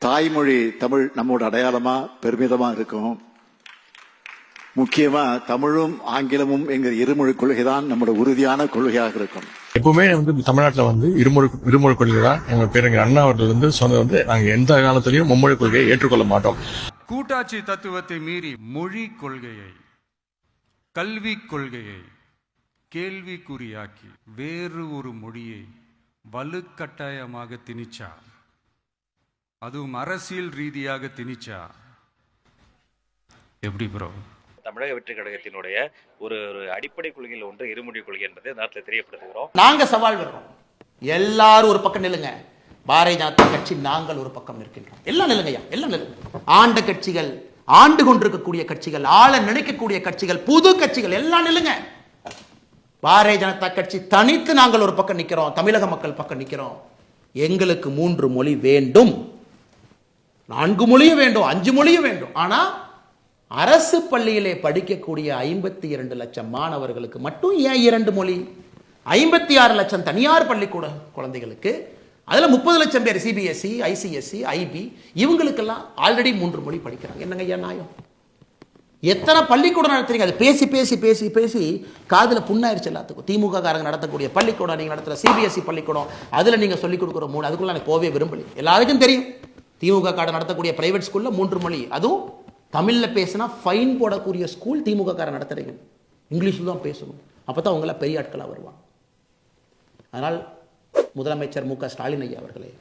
தாய்மொழி தமிழ் நம்மோட அடையாளமா பெருமிதமா இருக்கும். முக்கியமா தமிழும் ஆங்கிலமும் என்கிற இருமொழி கொள்கை தான் நம்மளோட உறுதியான கொள்கையாக இருக்கும். எப்பவுமே தமிழ்நாட்டில் இருமொழி கொள்கை தான் எங்க பேரறிஞர் அண்ணா அவர்கள் சொன்னது நாங்க எந்த காலத்திலையும் மும்மொழி கொள்கையை ஏற்றுக்கொள்ள மாட்டோம். கூட்டாட்சி தத்துவத்தை மீறி மொழி கொள்கையை, கல்வி கொள்கையை கேள்விக்குறியாக்கி வேறு ஒரு மொழியை வலுக்கட்டாயமாக திணிச்சா, அதுவும் அரசியல் ரீதியாக திணிச்சா எப்படி ப்ரோ? தமிழக வெற்றி கழகத்தினுடைய ஒரு அடிப்படை கொள்கையில் ஒன்று இருமொழி கொள்கை என்பதை நாட்டில் தெரியப்படுத்துகிறோம். நாங்க சவால் விடுறோம். எல்லாரும் ஒரு பக்கம் நில்லுங்க. பாரதிய ஜனதா கட்சி நாங்கள் ஒரு பக்கம் நிற்கின்றோம். எல்லாம் நில்லுங்கய்யா, எல்லாம் நில்லுங்க. ஆண்ட கட்சிகள், ஆண்டு கொண்டிருக்கக்கூடிய கட்சிகள், ஆள நினைக்கக்கூடிய கட்சிகள், புது கட்சிகள் எல்லாம் நில்லுங்க. பாரதிய ஜனதா கட்சி தனித்து நாங்கள் ஒரு பக்கம் நிற்கிறோம். தமிழக மக்கள் பக்கம் நிற்கிறோம். எங்களுக்கு 3 மொழி வேண்டும், 4 மொழியும் வேண்டும், 5 மொழியும் வேண்டும். ஆனா அரசு பள்ளியிலே படிக்கக்கூடிய 52 லட்சம் மாணவர்களுக்கு மட்டும் ஏன் 2 மொழி? 56 லட்சம் தனியார் பள்ளிக்கூட குழந்தைகளுக்கு, அதுல 30 லட்சம் பேர் சிபிஎஸ்இ, ஐசிஎஸ்இ, ஐபி, இவங்களுக்கெல்லாம் ஆல்ரெடி 3 மொழி படிக்கிறாங்க. என்னங்க ஐயா நியாயம்? எத்தனை பள்ளிக்கூடம் நடத்துறீங்க? அது பேசி பேசி பேசி பேசி காதுல புண்ணாயிருச்சு எல்லாத்துக்கும். திமுக காரங்க நடத்தக்கூடிய பள்ளிக்கூடம், நீங்க நடத்துற சிபிஎஸ்இ பள்ளிக்கூடம், அதுல நீங்க சொல்லிக் கொடுக்குற 3, அதுக்குள்ள எனக்கு போவே விரும்பல. எல்லாருக்கும் தெரியும் திமுக காரங்க நடத்தக்கூடிய பிரைவேட் ஸ்கூல்ல 3 மொழி, அதுவும் தமிழ்ல பேசினா ஃபைன் போடக்கூடிய ஸ்கூல் திமுக காரங்க நடத்துறீங்க. இங்கிலீஷ்ல தான் பேசணும். அப்பதான் அவங்கள பெரிய ஆட்களா வருவாங்க. அதனால் முதலமைச்சர் மு க ஸ்டாலின் ஐயா அவர்களே,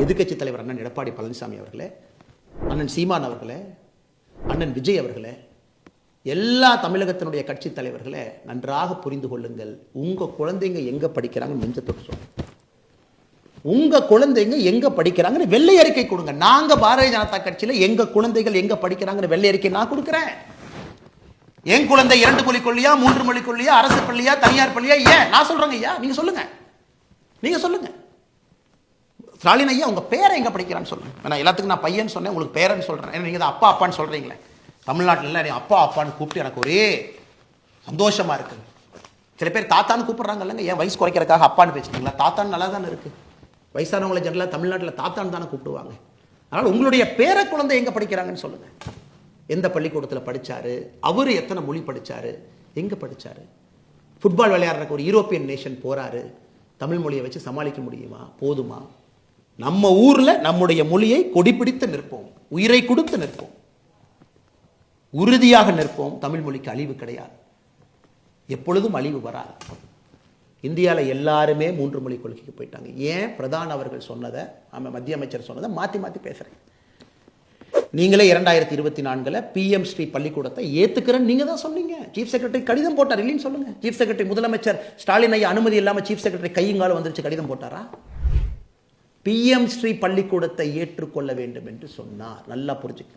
எதிர்க்கட்சி தலைவர் அண்ணன் எடப்பாடி பழனிசாமி அவர்களே, அண்ணன் சீமான் அவர்களே, அண்ணன் விஜய் அவர்களே, எல்லா தமிழகத்தினுடைய கட்சி தலைவர்களே நன்றாக புரிந்து கொள்ளுங்கள். உங்க குழந்தைங்க எங்க படிக்கிறாங்க நெஞ்சத்தோடு சொல்லுங்க. உங்க குழந்தைங்க எங்க படிக்கிறாங்கன்னு வெள்ளை அறிக்கை கொடுங்க. நாங்க பாரதிய ஜனதா கட்சியில எங்க குழந்தைகள் எங்க படிக்கிறாங்கன்னு வெள்ளை அறிக்கை நான் கொடுக்கிறேன். என் குழந்தை 2 மொழி கொள்ளியா, 3 மொழி கொள்ளியா, அரசு பள்ளியா, தனியார் பள்ளியா, ஏன் நான் சொல்றேங்க ஐயா, நீங்க சொல்லுங்க. நீங்க சொல்லுங்க. ஸ்டாலின் ஐயா உங்க பேரை எங்க படிக்கிறான்னு சொல்லுங்க. நான் எல்லாத்துக்கும் நான் பையன் சொன்னேன், உங்களுக்கு பேரன்னு சொல்றேன். நீங்க தான் அப்பா அப்பான்னு சொல்றீங்களே. தமிழ்நாட்டில் இல்லை அப்பா அப்பான்னு கூப்பிட்டு எனக்கு ஒரே சந்தோஷமா இருக்கு. சில பேர் தாத்தான்னு கூப்பிடுறாங்க இல்லைங்க, ஏன் வயசு குறைக்கிறதுக்காக அப்பான்னு பேசுறீங்களா? தாத்தான்னு நல்லா தானே இருக்கு. வயசானவங்களை ஜெனரலாக தமிழ்நாட்டில் தாத்தான்னு தானே கூப்பிடுவாங்க. அதனால் உங்களுடைய பேர குழந்தை எங்க படிக்கிறாங்கன்னு சொல்லுங்க. எந்த பள்ளிக்கூடத்தில் படிச்சாரு, அவரு எத்தனை மொழி படிச்சாரு, எங்க படிச்சாரு? ஃபுட்பால் விளையாடுறக்கு ஒரு யூரோப்பியன் நேஷன் போறாரு, தமிழ் மொழியை வச்சு சமாளிக்க முடியுமா? போதுமா? நம்ம ஊர்ல நம்முடைய மொழியை கொடிபிடித்து நிற்போம், உயிரை கொடுத்து நிற்போம், உறுதியாக நிற்போம். தமிழ் மொழிக்கு அழிவு கிடையாது, எப்பொழுதும் அழிவு வராது. இந்தியாவில் எல்லாருமே 3 மொழி கொள்கைக்கு போயிட்டாங்க. ஏன்? பிரதான் அவர்கள் சொன்னதை, மத்திய அமைச்சர் சொன்னதை மாற்றி மாற்றி பேசுறேன். நீங்களே 2024 PM ஸ்ரீ பள்ளிக்கூடத்தை ஏத்துக்கிறேன்னு நீங்க தான் சொன்னீங்க. சீஃப் செக்ரட்டரி கடிதம் போட்டார், இல்லைன்னு சொல்லுங்க. சீஃப் செக்ரட்டரி முதலமைச்சர் ஸ்டாலின் ஐயா அனுமதி இல்லாம சீஃப் செக்ரட்டரி கையுங்கால வந்துருச்சு, கடிதம் போட்டாரா? PM ஸ்ரீ பள்ளிக்கூடத்தை ஏற்றுக்கொள்ள வேண்டும் என்று சொன்னார். நல்லா புரிஞ்சுக்க.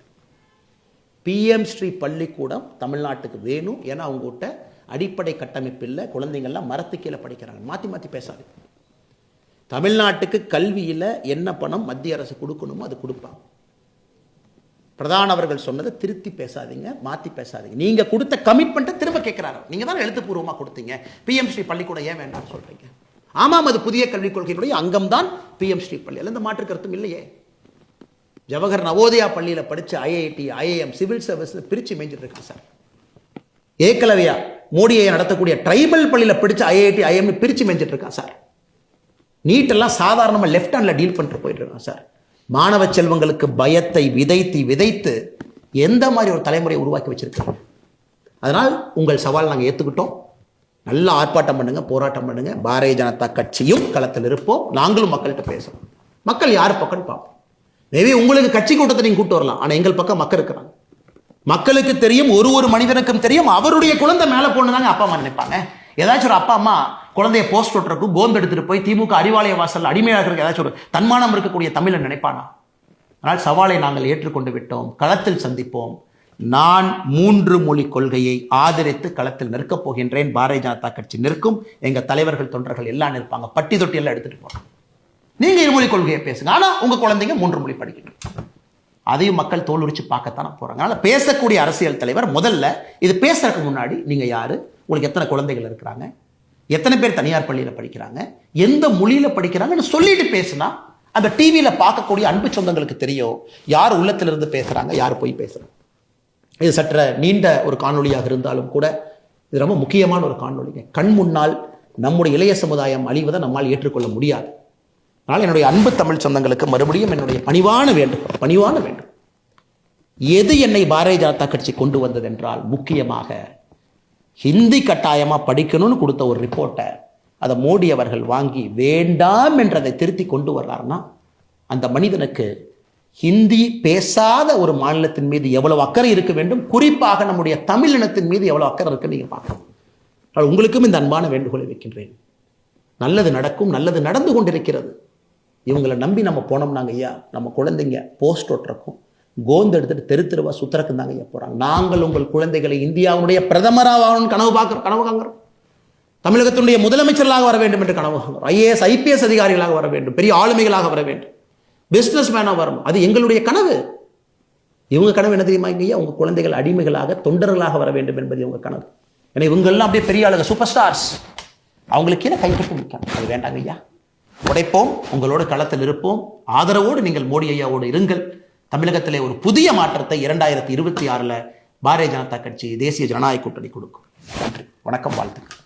PM ஸ்ரீ பள்ளிக்கூடம் தமிழ்நாட்டுக்கு வேணும். ஏன்னா அவங்ககிட்ட அடிப்படை கட்டமைப்பு இல்லை, குழந்தைங்கள்லாம் மரத்து கீழே படிக்கிறாங்க. மாற்றி மாற்றி பேசாது. தமிழ்நாட்டுக்கு கல்வியில் என்ன பணம் மத்திய அரசு கொடுக்கணுமோ அது கொடுப்பாங்க. பிரதான் அவர்கள் சொன்னதை திருத்தி பேசாதீங்க, மாற்றி பேசாதீங்க. நீங்க கொடுத்த கமிட்மெண்ட்டை திரும்ப கேட்கிறாரு. நீங்க தான் எழுத்துப்பூர்வமாக கொடுத்தீங்க. PM ஸ்ரீ பள்ளிக்கூடம் ஏன் வேண்டாம்னு சொல்றீங்க? ஆமாம், அது புதிய கல்விக் கொள்கையினுடைய அங்கம் தான் PM ஸ்ரீ பள்ளி. எந்த மாற்று கருத்தும் இல்லையே. ஜவஹர் நவோதயா பள்ளியில் படிச்சு IIT, IIM, சிவில் சர்வீஸ் பிரிச்சு மேய்ஞ்சிட்டு இருக்கு சார். ஏகலவ்யா மோடியை நடத்தக்கூடிய ட்ரைபல் பள்ளியில் படிச்சு IIT, IIM பிரிச்சு மேய்ஞ்சிட்டு இருக்கான் சார். நீட் எல்லாம் சாதாரணமா லெஃப்ட் ஹேண்ட்ல டீல் பண்ணிட்டு போயிட்டு இருக்கான் சார். மாணவ செல்வங்களுக்கு பயத்தை விதைத்து விதைத்து எந்த மாதிரி ஒரு தலைமுறையை உருவாக்கி வச்சிருக்காங்க. அதனால் உங்கள் சவால் நாங்கள் ஏற்றுக்கிட்டோம். நல்லா ஆர்ப்பாட்டம் பண்ணுங்க, போராட்டம் பண்ணுங்க. பாரதிய ஜனதா கட்சியும் களத்தில் இருப்போம். நாங்களும் மக்கள்கிட்ட பேசுவோம். மக்கள் யார் பக்கம் பார்ப்போம். மேபி உங்களுக்கு கட்சி கூட்டத்தை நீங்க கூட்டு வரலாம், ஆனா எங்கள் பக்கம் மக்கள் இருக்கிறாங்க. மக்களுக்கு தெரியும், ஒரு மனிதனுக்கும் தெரியும், அவருடைய குழந்தை மேல போனதாங்க அப்பா அம்மா நினைப்பாங்க. ஏதாச்சும் ஒரு அப்பா அம்மா குழந்தைய போஸ்ட் ஓட்டுறதுக்கு கோந்து எடுத்துட்டு போய் திமுக அறிவாலய வாசல் அடிமையாக ஏதாச்சும் ஒரு தன்மானம் இருக்கக்கூடிய தமிழன் நினைப்பானா? ஆனால் சவாலை நாங்கள் ஏற்றுக்கொண்டு விட்டோம். களத்தில் சந்திப்போம். நான் 3 மொழி கொள்கையை ஆதரித்து களத்தில் நிற்கப் போகின்றேன். பாரதிய ஜனதா கட்சி நிற்கும். எங்க தலைவர்கள், தொண்டர்கள் எல்லாம் நிற்பாங்க. பட்டி தொட்டி எல்லாம் எடுத்துட்டு போறாங்க. நீங்க 2 மொழி கொள்கையை பேசுங்க, ஆனா உங்க குழந்தைங்க 3 மொழி படிக்கணும். அதையும் மக்கள் தோல் உரிச்சு பார்க்கத்தானே போறாங்க. அதனால பேசக்கூடிய அரசியல் தலைவர் முதல்ல இது பேசுறதுக்கு முன்னாடி நீங்க யாரு, உங்களுக்கு எத்தனை குழந்தைகள் இருக்கிறாங்க, எத்தனை பேர் தனியார் பள்ளியில் படிக்கிறாங்க, எந்த மொழியில படிக்கிறாங்கன்னு சொல்லிட்டு பேசினா அந்த டிவியில பார்க்கக்கூடிய அன்பு சொந்தங்களுக்கு தெரியும் யார் உள்ளத்திலிருந்து பேசுறாங்க, யார் போய் பேசுறாங்க. இது சற்ற நீண்ட ஒரு காணொளியாக இருந்தாலும் கூட இது ரொம்ப முக்கியமான ஒரு காணொளிங்க. கண் முன்னால் நம்முடைய இளைய சமுதாயம் அழிவதை நம்மால் ஏற்றுக்கொள்ள முடியாது. அதனால் என்னுடைய அன்பு தமிழ் சொந்தங்களுக்கு மறுபடியும் என்னுடைய பணிவான வேண்டும். எது என்னை பாரதிய ஜனதா கட்சி கொண்டு வந்தது என்றால், முக்கியமாக ஹிந்தி கட்டாயமா படிக்கணும்னு கொடுத்த ஒரு ரிப்போர்ட்டை அதை மோடி அவர்கள் வாங்கி வேண்டாம் என்றதை திருத்தி கொண்டு வர்றாருன்னா, அந்த மனிதனுக்கு ஹிந்தி பேசாத ஒரு மாநிலத்தின் மீது எவ்வளவு அக்கறை இருக்க வேண்டும், குறிப்பாக நம்முடைய தமிழ் இனத்தின் மீது எவ்வளவு அக்கறை இருக்கு நீங்க பார்க்கணும். உங்களுக்கும் இந்த அன்பான வேண்டுகோளை வைக்கின்றேன். நல்லது நடக்கும், நல்லது நடந்து கொண்டிருக்கிறது. இவங்களை நம்பி நம்ம போனோம்னாங்க ஐயா, நம்ம குழந்தைங்க போஸ்ட் ஒட்டுறக்கும் கோந்து எடுத்துட்டு தெரு தெருவா சுத்தரக்கும் தாங்க ஐயா போறாங்க. நாங்கள் உங்கள் குழந்தைகளை இந்தியாவுடைய பிரதமராக கனவு காண்கிறோம். தமிழகத்தினுடைய முதலமைச்சர்களாக வர வேண்டும் என்று கனவு காண்கிறோம். IAS IPS அதிகாரிகளாக வர வேண்டும், பெரிய ஆளுமைகளாக வர வேண்டும், பிசினஸ் மேனாக வரணும். அது எங்களுடைய கனவு. இவங்க கனவு என்ன தெரியுமா ஐயா? உங்க குழந்தைகள் அடிமைகளாக தொண்டர்களாக வர வேண்டும் என்பது இவங்க கனவு. ஏன்னா இவங்கெல்லாம் அப்படியே பெரிய ஆளுங்க, சூப்பர் ஸ்டார்ஸ். அவங்களுக்கு கீழே கை கட்டி நிற்காங்க. அது வேண்டாங்க ஐயா. உடைப்போம், உங்களோடு களத்தில் இருப்போம். ஆதரவோடு நீங்கள் மோடி ஐயாவோடு இருங்கள். தமிழகத்திலே ஒரு புதிய மாற்றத்தை 2026 பாரதிய ஜனதா கட்சி தேசிய ஜனநாயக கூட்டணி கொடுக்கும். நன்றி, வணக்கம், வாழ்த்துக்கள்.